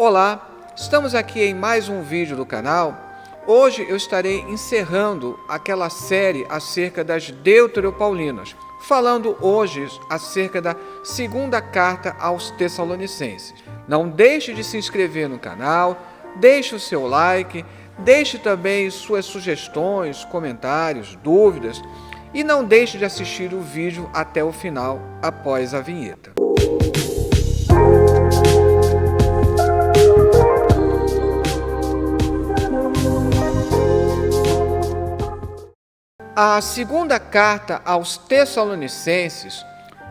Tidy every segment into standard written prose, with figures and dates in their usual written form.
Olá, estamos aqui em mais um vídeo do canal. Hoje eu estarei encerrando aquela série acerca das Deuteropaulinas, falando hoje acerca da segunda carta aos Tessalonicenses. Não deixe de se inscrever no canal, deixe o seu like, deixe também suas sugestões, comentários, dúvidas e não deixe de assistir o vídeo até o final, após a vinheta. A segunda carta aos Tessalonicenses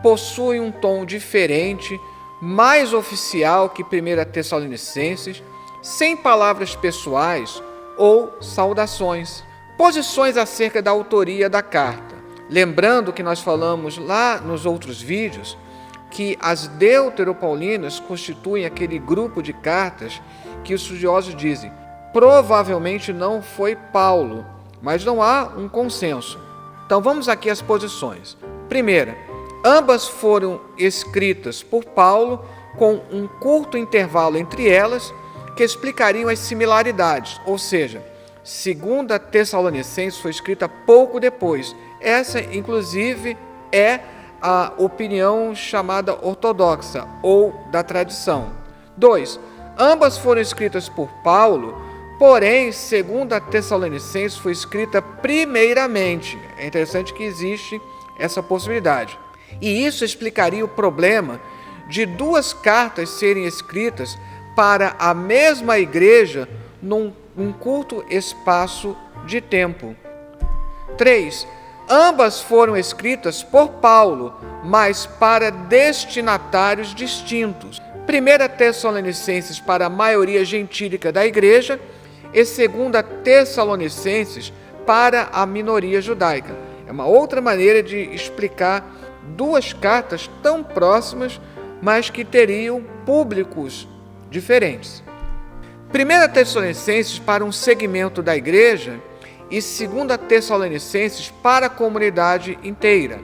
possui um tom diferente, mais oficial que 1 Tessalonicenses, sem palavras pessoais ou saudações. Posições acerca da autoria da carta. Lembrando que nós falamos lá nos outros vídeos que as Deuteropaulinas constituem aquele grupo de cartas que os estudiosos dizem provavelmente não foi Paulo, mas não há um consenso. Então vamos aqui às posições. Primeira, ambas foram escritas por Paulo com um curto intervalo entre elas que explicariam as similaridades, ou seja, 2 Tessalonicenses foi escrita pouco depois. Essa, inclusive, é a opinião chamada ortodoxa ou da tradição. 2. Ambas foram escritas por Paulo, porém, 2 Tessalonicenses foi escrita primeiramente. É interessante que existe essa possibilidade. E isso explicaria o problema de duas cartas serem escritas para a mesma igreja num curto espaço de tempo. 3. Ambas foram escritas por Paulo, mas para destinatários distintos. 1 Tessalonicenses para a maioria gentílica da igreja e 2 Tessalonicenses para a minoria judaica. É uma outra maneira de explicar duas cartas tão próximas, mas que teriam públicos diferentes. 1 Tessalonicenses para um segmento da igreja e 2 Tessalonicenses para a comunidade inteira.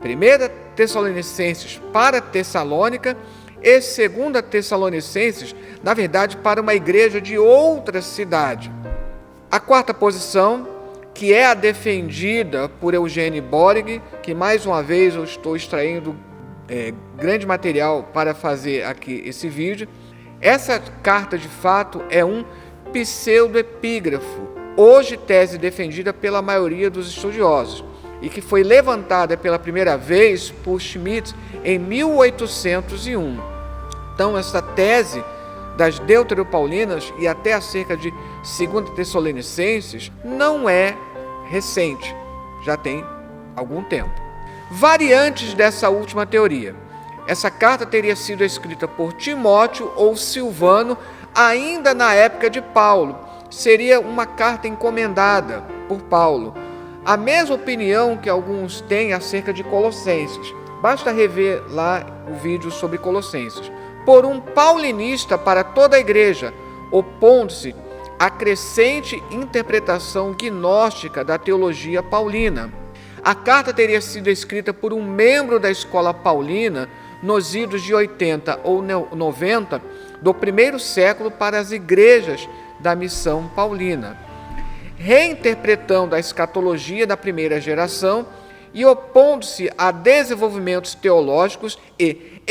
1 Tessalonicenses para Tessalônica e 2 Tessalonicenses, na verdade, para uma igreja de outra cidade. A quarta posição, que é a defendida por Eugene Borg, que mais uma vez eu estou extraindo grande material para fazer aqui esse vídeo. Essa carta, de fato, é um pseudoepígrafo, hoje tese defendida pela maioria dos estudiosos, e que foi levantada pela primeira vez por Schmidt em 1801. Então, essa tese das Deuteropaulinas e até acerca de 2 Tessalonicenses não é recente, já tem algum tempo. Variantes dessa última teoria. Essa carta teria sido escrita por Timóteo ou Silvano ainda na época de Paulo. Seria uma carta encomendada por Paulo. A mesma opinião que alguns têm acerca de Colossenses. Basta rever lá o vídeo sobre Colossenses. Por um paulinista para toda a igreja, opondo-se à crescente interpretação gnóstica da teologia paulina. A carta teria sido escrita por um membro da escola paulina nos idos de 80 ou 90 do primeiro século para as igrejas da missão paulina, reinterpretando a escatologia da primeira geração e opondo-se a desenvolvimentos teológicos e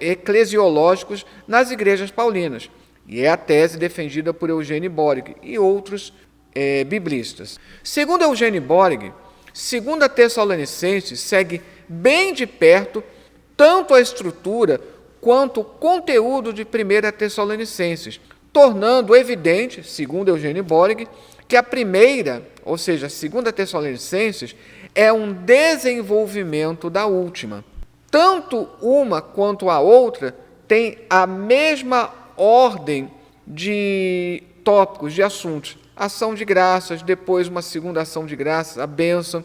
eclesiológicos nas igrejas paulinas. E é a tese defendida por Eugene Borg e outros biblistas. Segundo Eugene Borg, 2 Tessalonicenses segue bem de perto tanto a estrutura quanto o conteúdo de 1 Tessalonicenses, tornando evidente, segundo Eugene Borg, que a primeira, ou seja, 2 Tessalonicenses, é um desenvolvimento da última. Tanto uma quanto a outra têm a mesma ordem de tópicos, de assuntos. Ação de graças, depois uma segunda ação de graças, a bênção,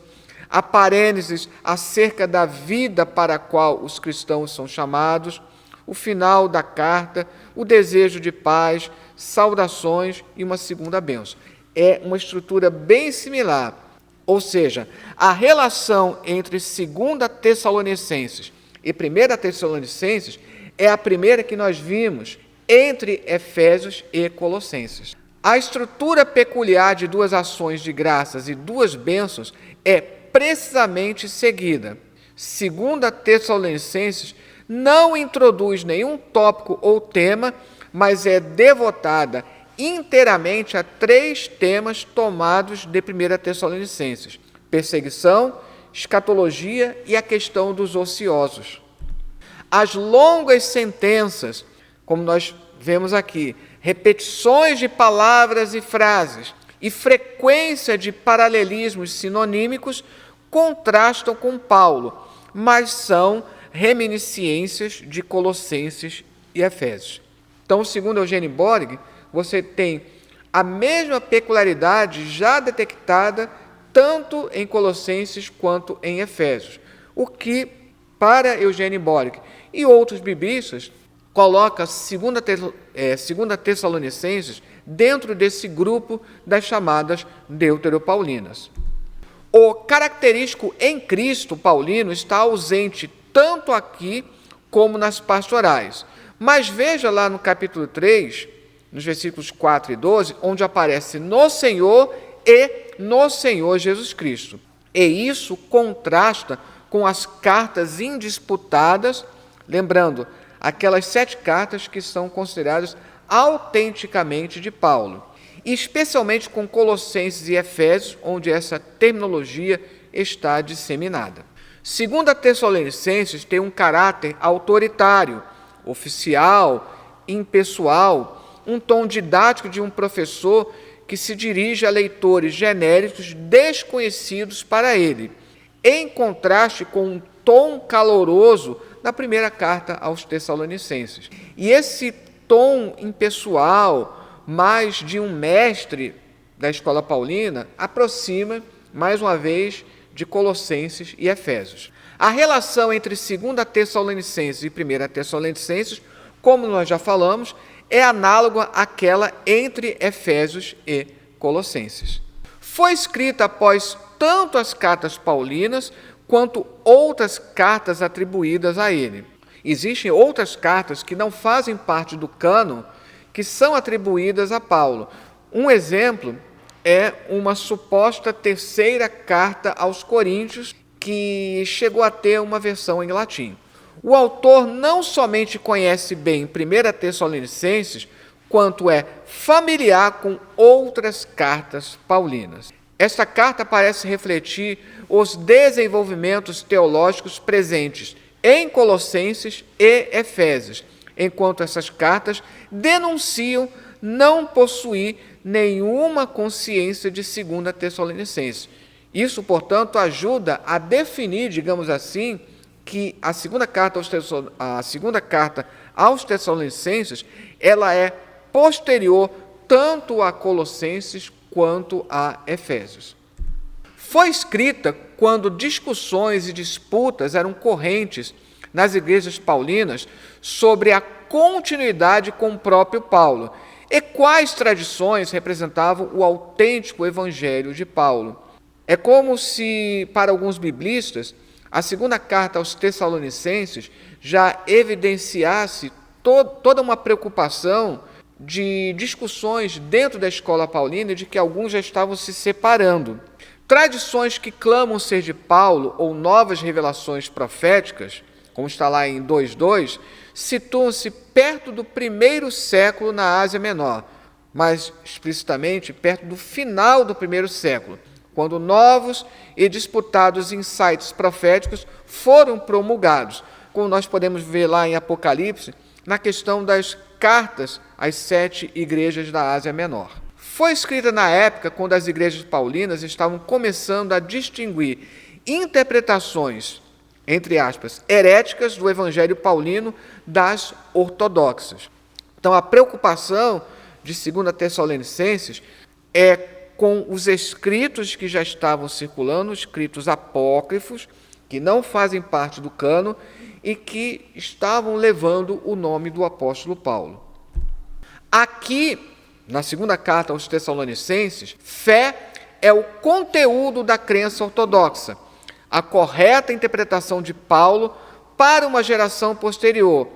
a parênteses acerca da vida para a qual os cristãos são chamados, o final da carta, o desejo de paz, saudações e uma segunda bênção. É uma estrutura bem similar, ou seja, a relação entre 2 Tessalonicenses e 1 Tessalonicenses é a primeira que nós vimos entre Efésios e Colossenses. A estrutura peculiar de duas ações de graças e duas bênçãos é precisamente seguida. Segunda Tessalonicenses não introduz nenhum tópico ou tema, mas é devotada inteiramente a 3 temas tomados de 1 Tessalonicenses: perseguição, escatologia e a questão dos ociosos. As longas sentenças, como nós vemos aqui, repetições de palavras e frases e frequência de paralelismos sinonímicos contrastam com Paulo, mas são reminiscências de Colossenses e Efésios. Então, segundo Eugênio Borg, você tem a mesma peculiaridade já detectada tanto em Colossenses quanto em Efésios, o que, para Eugênio Borg e outros biblistas, coloca 2 Tessalonicenses dentro desse grupo das chamadas deuteropaulinas. O característico em Cristo paulino está ausente tanto aqui como nas pastorais. Mas veja lá no capítulo 3, nos versículos 4 e 12, onde aparece no Senhor e no Senhor Jesus Cristo. E isso contrasta com as cartas indisputadas, lembrando, aquelas 7 cartas que são consideradas autenticamente de Paulo, e especialmente com Colossenses e Efésios, onde essa terminologia está disseminada. 2 Tessalonicenses tem um caráter autoritário, oficial, impessoal, um tom didático de um professor que se dirige a leitores genéricos desconhecidos para ele, em contraste com um tom caloroso na primeira carta aos Tessalonicenses. E esse tom impessoal, mais de um mestre da escola paulina, aproxima, mais uma vez, de Colossenses e Efésios. A relação entre 2 Tessalonicenses e 1 Tessalonicenses, como nós já falamos, é análoga àquela entre Efésios e Colossenses. Foi escrita após tanto as cartas paulinas quanto outras cartas atribuídas a ele. Existem outras cartas que não fazem parte do cânon, que são atribuídas a Paulo. Um exemplo é uma suposta terceira carta aos Coríntios, que chegou a ter uma versão em latim. O autor não somente conhece bem 1 Tessalonicenses, quanto é familiar com outras cartas paulinas. Esta carta parece refletir os desenvolvimentos teológicos presentes em Colossenses e Efésios, enquanto essas cartas denunciam não possuir nenhuma consciência de 2 Tessalonicenses. Isso, portanto, ajuda a definir, digamos assim, que a segunda carta aos Tessalonicenses, ela é posterior tanto a Colossenses quanto a Efésios. Foi escrita quando discussões e disputas eram correntes nas igrejas paulinas sobre a continuidade com o próprio Paulo e quais tradições representavam o autêntico evangelho de Paulo. É como se, para alguns biblistas, a segunda carta aos Tessalonicenses já evidenciasse toda uma preocupação de discussões dentro da escola paulina de que alguns já estavam se separando. Tradições que clamam ser de Paulo ou novas revelações proféticas, como está lá em 2:2, situam-se perto do 1º século na Ásia Menor, mais explicitamente perto do final do 1º século, quando novos e disputados insights proféticos foram promulgados, como nós podemos ver lá em Apocalipse, na questão das cartas às 7 igrejas da Ásia Menor. Foi escrita na época quando as igrejas paulinas estavam começando a distinguir interpretações, entre aspas, heréticas do evangelho paulino das ortodoxas. Então, a preocupação de 2 Tessalonicenses é com os escritos que já estavam circulando, escritos apócrifos, que não fazem parte do cânon e que estavam levando o nome do apóstolo Paulo. Aqui, na segunda carta aos Tessalonicenses, fé é o conteúdo da crença ortodoxa, a correta interpretação de Paulo para uma geração posterior,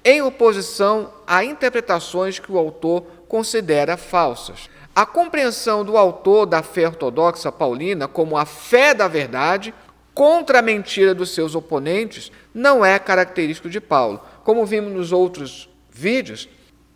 em oposição a interpretações que o autor considera falsas. A compreensão do autor da fé ortodoxa paulina como a fé da verdade contra a mentira dos seus oponentes não é característico de Paulo. Como vimos nos outros vídeos,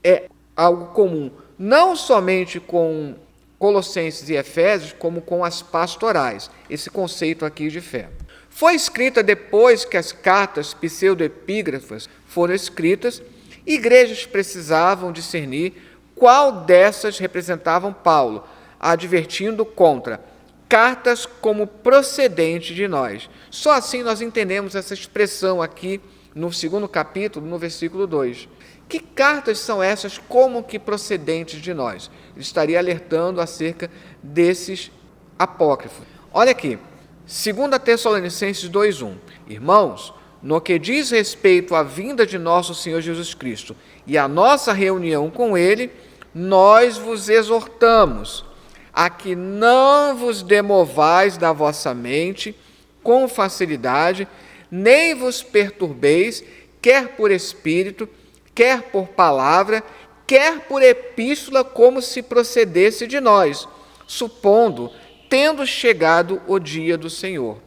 é algo comum, não somente com Colossenses e Efésios, como com as pastorais, esse conceito aqui de fé. Foi escrita depois que as cartas pseudoepígrafas foram escritas, igrejas precisavam discernir qual dessas representavam Paulo, advertindo contra cartas como procedente de nós. Só assim nós entendemos essa expressão aqui no 2º capítulo, no versículo 2. Que cartas são essas como que procedentes de nós? Ele estaria alertando acerca desses apócrifos. Olha aqui, 2 Tessalonicenses 2:1. Irmãos, no que diz respeito à vinda de nosso Senhor Jesus Cristo e à nossa reunião com Ele, nós vos exortamos a que não vos demovais da vossa mente com facilidade, nem vos perturbeis, quer por espírito, quer por palavra, quer por epístola, como se procedesse de nós, supondo, tendo chegado o dia do Senhor.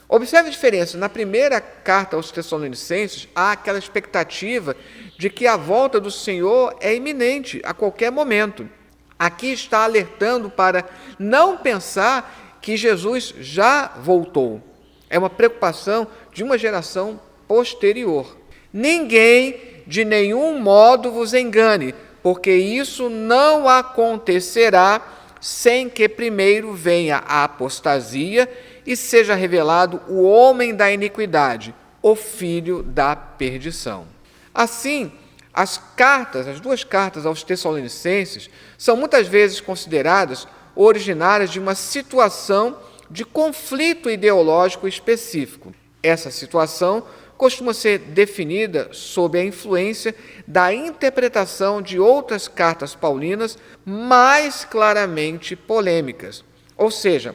Observe a diferença. Na primeira carta aos Tessalonicenses, há aquela expectativa de que a volta do Senhor é iminente, a qualquer momento. Aqui está alertando para não pensar que Jesus já voltou. É uma preocupação de uma geração posterior. Ninguém de nenhum modo vos engane, porque isso não acontecerá sem que primeiro venha a apostasia e seja revelado o homem da iniquidade, o filho da perdição. Assim, as duas cartas aos Tessalonicenses, são muitas vezes consideradas originárias de uma situação de conflito ideológico específico. Essa situação costuma ser definida sob a influência da interpretação de outras cartas paulinas mais claramente polêmicas. Ou seja,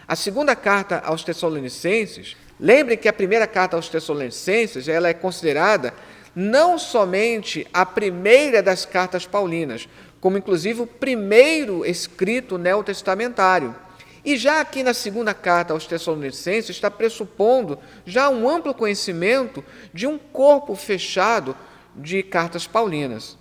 a segunda carta aos Tessalonicenses, lembre que a primeira carta aos Tessalonicenses ela é considerada não somente a primeira das cartas paulinas, como inclusive o primeiro escrito neotestamentário. E já aqui na segunda carta aos Tessalonicenses está pressupondo já um amplo conhecimento de um corpo fechado de cartas paulinas.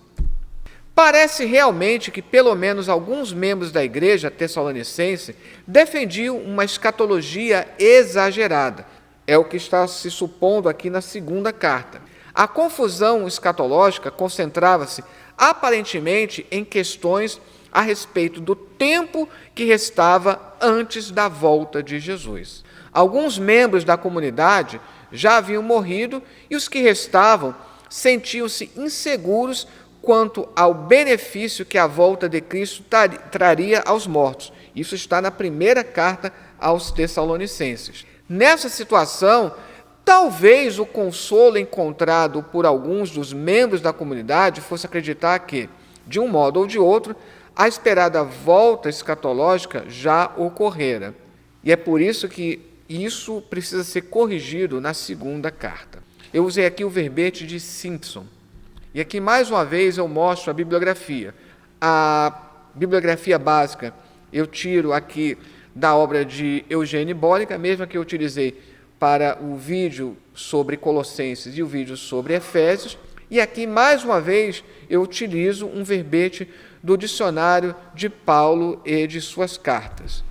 Parece realmente que pelo menos alguns membros da igreja tessalonicense defendiam uma escatologia exagerada. É o que está se supondo aqui na segunda carta. A confusão escatológica concentrava-se aparentemente em questões a respeito do tempo que restava antes da volta de Jesus. Alguns membros da comunidade já haviam morrido e os que restavam sentiam-se inseguros quanto ao benefício que a volta de Cristo traria aos mortos. Isso está na primeira carta aos Tessalonicenses. Nessa situação, talvez o consolo encontrado por alguns dos membros da comunidade fosse acreditar que, de um modo ou de outro, a esperada volta escatológica já ocorrera. E é por isso que isso precisa ser corrigido na segunda carta. Eu usei aqui o verbete de Simpson. E aqui, mais uma vez, eu mostro a bibliografia. A bibliografia básica eu tiro aqui da obra de Eugênio Bólica, a mesma que eu utilizei para o vídeo sobre Colossenses e o vídeo sobre Efésios. E aqui, mais uma vez, eu utilizo um verbete do dicionário de Paulo e de suas cartas.